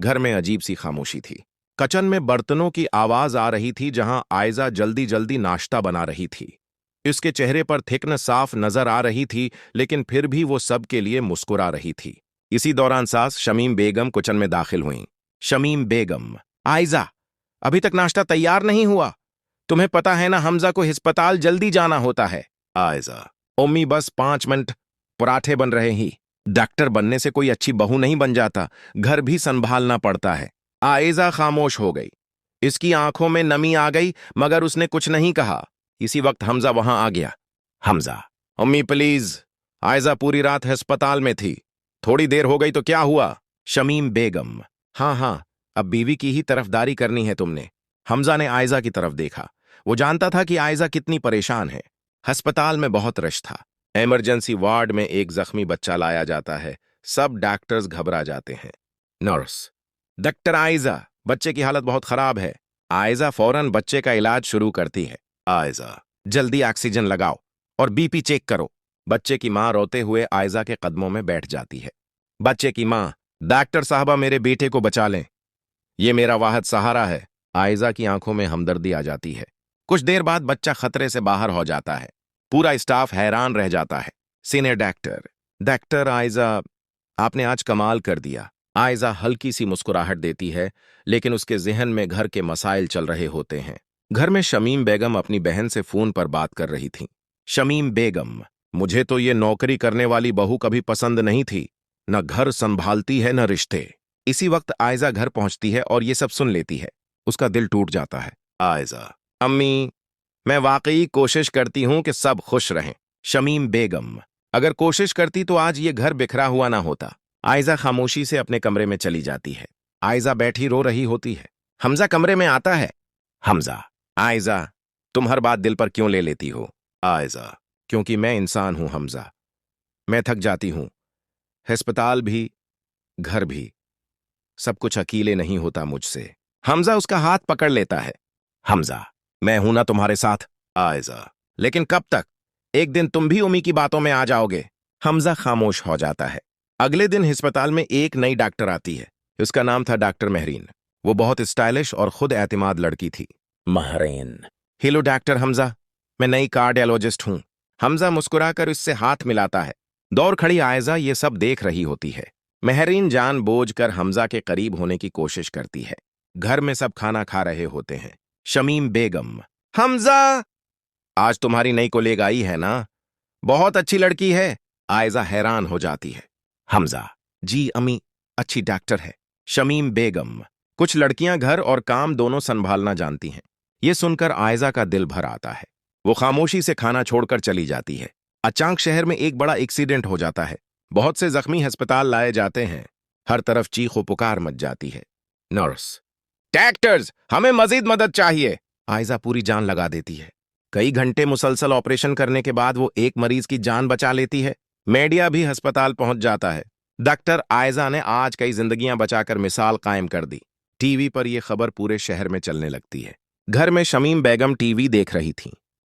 घर में अजीब सी खामोशी थी। किचन में बर्तनों की आवाज आ रही थी जहां आयजा जल्दी जल्दी नाश्ता बना रही थी। इसके चेहरे पर थिकनेस साफ नजर आ रही थी, लेकिन फिर भी वो सबके लिए मुस्कुरा रही थी। इसी दौरान सास शमीम बेगम किचन में दाखिल हुईं। शमीम बेगम, आयजा, अभी तक नाश्ता तैयार नहीं हुआ। तुम्हें पता है ना, हमजा को अस्पताल जल्दी जाना होता है। आयजा, उम्मी बस 5 मिनट, पराठे बन रहे ही। डॉक्टर बनने से कोई अच्छी बहू नहीं बन जाता, घर भी संभालना पड़ता है। आयजा खामोश हो गई। इसकी आंखों में नमी आ गई, मगर उसने कुछ नहीं कहा। इसी वक्त हमजा वहां आ गया। हमजा, उम्मी प्लीज, आयजा पूरी रात अस्पताल में थी। थोड़ी देर हो गई तो क्या हुआ? शमीम बेगम, हाँ हाँ, अब बीवी की ही तरफदारी करनी है तुमने। हमजा ने आयजा की तरफ देखा। वो जानता था कि आयजा कितनी परेशान है। अस्पताल में बहुत रश था। इमरजेंसी वार्ड में एक जख्मी बच्चा लाया जाता है। सब डॉक्टर्स घबरा जाते हैं। नर्स, डॉक्टर आयजा, बच्चे की हालत बहुत खराब है। आयजा फौरन बच्चे का इलाज शुरू करती है। आयजा, जल्दी ऑक्सीजन लगाओ और बीपी चेक करो। बच्चे की मां रोते हुए आयजा के कदमों में बैठ जाती है। बच्चे की मां, डॉक्टर साहबा, मेरे बेटे को बचा लें, ये मेरा वाहिद सहारा है। आयजा की आंखों में हमदर्दी आ जाती है। कुछ देर बाद बच्चा खतरे से बाहर हो जाता है। पूरा स्टाफ हैरान रह जाता है। सीनियर डॉक्टर, डॉक्टर आयजा, आपने आज कमाल कर दिया। आयजा हल्की सी मुस्कुराहट देती है, लेकिन उसके जहन में घर के मसाइल चल रहे होते हैं। घर में शमीम बेगम अपनी बहन से फोन पर बात कर रही थीं। शमीम बेगम, मुझे तो ये नौकरी करने वाली बहू कभी पसंद नहीं थी। न घर संभालती है न रिश्ते। इसी वक्त आयजा घर पहुंचती है और ये सब सुन लेती है। उसका दिल टूट जाता है। आयजा, अम्मी, मैं वाकई कोशिश करती हूं कि सब खुश रहें। शमीम बेगम, अगर कोशिश करती तो आज ये घर बिखरा हुआ ना होता। आयजा खामोशी से अपने कमरे में चली जाती है। आयजा बैठी रो रही होती है। हमजा कमरे में आता है। हमजा, आयजा, तुम हर बात दिल पर क्यों ले लेती हो? आयजा, क्योंकि मैं इंसान हूं हमजा, मैं थक जाती हूं। अस्पताल भी, घर भी, सब कुछ अकेले नहीं होता मुझसे। हमजा उसका हाथ पकड़ लेता है। हमजा, मैं हूं ना तुम्हारे साथ। आयजा, लेकिन कब तक? एक दिन तुम भी उम्मी की बातों में आ जाओगे। हमजा खामोश हो जाता है। अगले दिन अस्पताल में एक नई डॉक्टर आती है। उसका नाम था डॉक्टर महरीन। वो बहुत स्टाइलिश और खुद एतमाद लड़की थी। महरीन, हेलो डॉक्टर हमजा, मैं नई कार्डियोलॉजिस्ट हूं। हमजा मुस्कुराकर उससे हाथ मिलाता है। दौड़ खड़ी आयजा ये सब देख रही होती है। महरीन जानबूझकर हमजा के करीब होने की कोशिश करती है। घर में सब खाना खा रहे होते हैं। शमीम बेगम, हमजा, आज तुम्हारी नई कोलीग आई है ना? बहुत अच्छी लड़की है। आयजा हैरान हो जाती है। हमजा, जी अम्मी, अच्छी डॉक्टर है। शमीम बेगम, कुछ लड़कियां घर और काम दोनों संभालना जानती हैं। ये सुनकर आयजा का दिल भर आता है। वो खामोशी से खाना छोड़कर चली जाती है। अचानक शहर में एक बड़ा एक्सीडेंट हो जाता है। बहुत से जख्मी अस्पताल लाए जाते हैं। हर तरफ चीखो पुकार मच जाती है। नर्स, डॉक्टर्स, हमें मजीद मदद चाहिए। आयजा पूरी जान लगा देती है। कई घंटे मुसलसल ऑपरेशन करने के बाद वो एक मरीज की जान बचा लेती है। मीडिया भी अस्पताल पहुंच जाता है। डॉक्टर आयजा ने आज कई जिंदगियां बचाकर मिसाल कायम कर दी। टीवी पर यह खबर पूरे शहर में चलने लगती है। घर में शमीम बेगम टीवी देख रही थी।